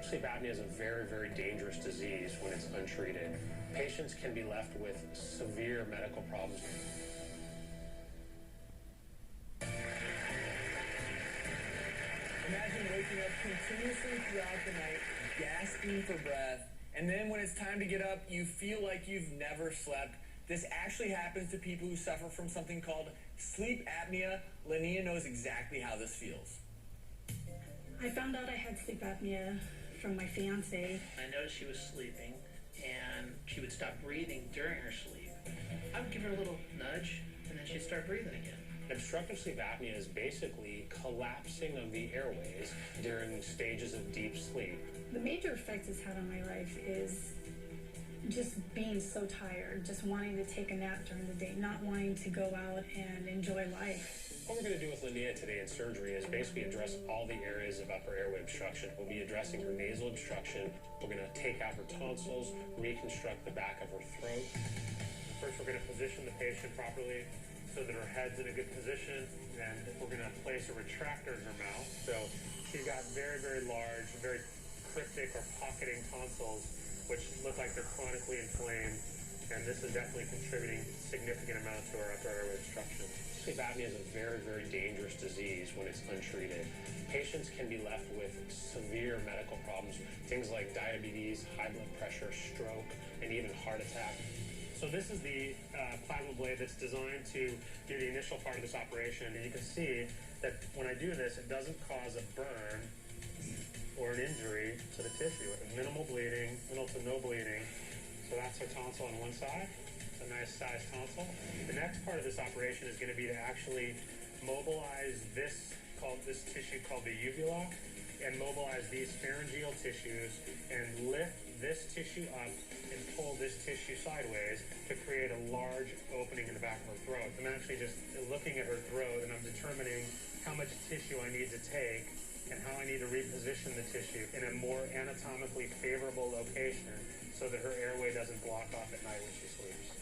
Sleep apnea is a very, very dangerous disease when it's untreated. Patients can be left with severe medical problems. Imagine waking up continuously throughout the night, gasping for breath, and then when it's time to get up, you feel like you've never slept. This actually happens to people who suffer from something called sleep apnea. Linnea knows exactly how this feels. I found out I had sleep apnea from my fiance. I noticed she was sleeping, and she would stop breathing during her sleep. I would give her a little nudge, and then she'd start breathing again. Obstructive sleep apnea is basically collapsing of the airways during stages of deep sleep. The major effect it's had on my life is just being so tired, just wanting to take a nap during the day, not wanting to go out and enjoy life. What we're going to do with Linnea today in surgery is basically address all the areas of upper airway obstruction. We'll be addressing her nasal obstruction. We're going to take out her tonsils, reconstruct the back of her throat. First, we're going to position the patient properly so that her head's in a good position, and we're going to place a retractor in her mouth. So she's got very, very large, very cryptic or pocketing tonsils, which look like they're chronically inflamed, and this is definitely contributing significant amount to our upper airway obstruction. Sleep apnea is a very, very dangerous disease when it's untreated. Patients can be left with severe medical problems, things like diabetes, high blood pressure, stroke, and even heart attack. So this is the plasma blade that's designed to do the initial part of this operation, and you can see that when I do this, it doesn't cause a burn or an injury to the tissue. Minimal bleeding, little to no bleeding. So that's our tonsil on one side. It's a nice sized tonsil. The next part of this operation is going to be to actually mobilize this tissue called the uvula, and mobilize these pharyngeal tissues and lift this tissue up and pull this tissue sideways to create a large opening in the back of her throat. I'm actually just looking at her throat, and I'm determining how much tissue I need to take and how I need to reposition the tissue in a more anatomically favorable location so that her airway doesn't block off at night when she sleeps.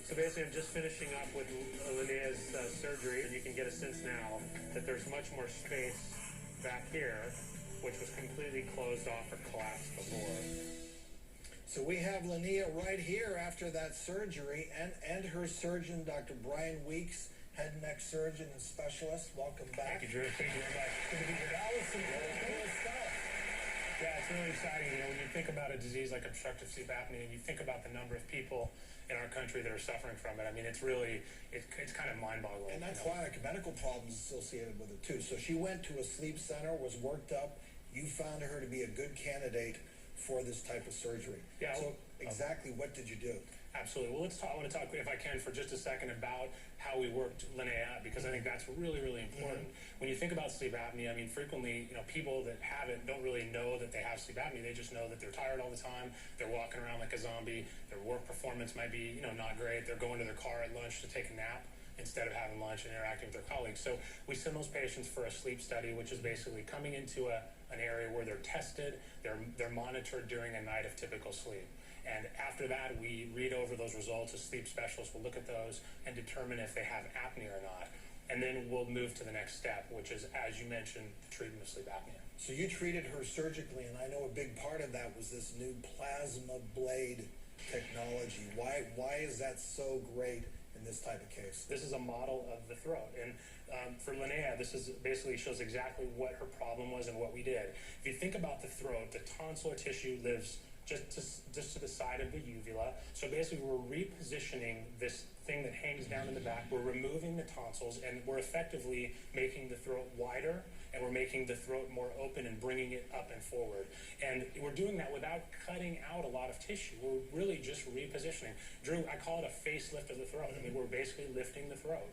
So basically, I'm just finishing up with Linnea's surgery, and you can get a sense now that there's much more space back here, which was completely closed off or collapsed before. So we have Linnea right here after that surgery, and her surgeon, Dr. Brian Weeks, head and neck surgeon and specialist. Welcome back. Thank you, Drew. Thank you very much. Good to be here. That was some cool stuff. Yeah, it's really exciting. You know, when you think about a disease like obstructive sleep apnea, and you think about the number of people in our country that are suffering from it, I mean, it's really, it's kind of mind-boggling. And that's why medical problems associated with it, too. So she went to a sleep center, was worked up. You found her to be a good candidate for this type of surgery. Yeah. So exactly what did you do? Absolutely. Well, I want to talk, if I can, for just a second about how we worked Linnea out, because I think that's really, really important. When you think about sleep apnea, I mean, frequently, people that have it don't really know that they have sleep apnea. They just know that they're tired all the time. They're walking around like a zombie. Their work performance might be, not great. They're going to their car at lunch to take a nap instead of having lunch and interacting with their colleagues. So we send those patients for a sleep study, which is basically coming into an area where they're tested, they're monitored during a night of typical sleep. And after that, we read over those results. A sleep specialist will look at those and determine if they have apnea or not. And then we'll move to the next step, which is, as you mentioned, the treatment of sleep apnea. So you treated her surgically, and I know a big part of that was this new plasma blade technology. Why is that so great in this type of case? This is a model of the throat, and for Linnea, this is basically shows exactly what her problem was and what we did. If you think about the throat, the tonsillar tissue lives just to the side of the uvula. So basically, we're repositioning this thing that hangs down in the back. We're removing the tonsils, and we're effectively making the throat wider, and we're making the throat more open and bringing it up and forward. And we're doing that without cutting out a lot of tissue. We're really just repositioning. Drew, I call it a facelift of the throat. I mean, we're basically lifting the throat.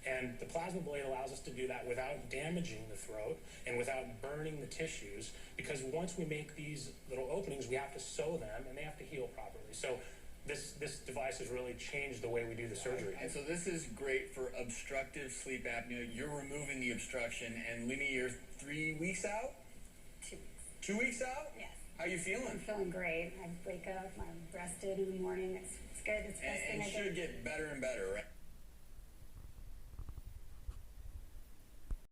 And the plasma blade allows us to do that without damaging the throat and without burning the tissues, because once we make these little openings, we have to sew them, and they have to heal properly. So this device has really changed the way we do the surgery. And so this is great for obstructive sleep apnea. You're removing the obstruction, and Linnea, you're 3 weeks out? 2 weeks. 2 weeks out? Yes. How you feeling? I'm feeling great. I wake up, I'm rested in the morning. It's good. It's the best thing I do. And it should get better and better, right?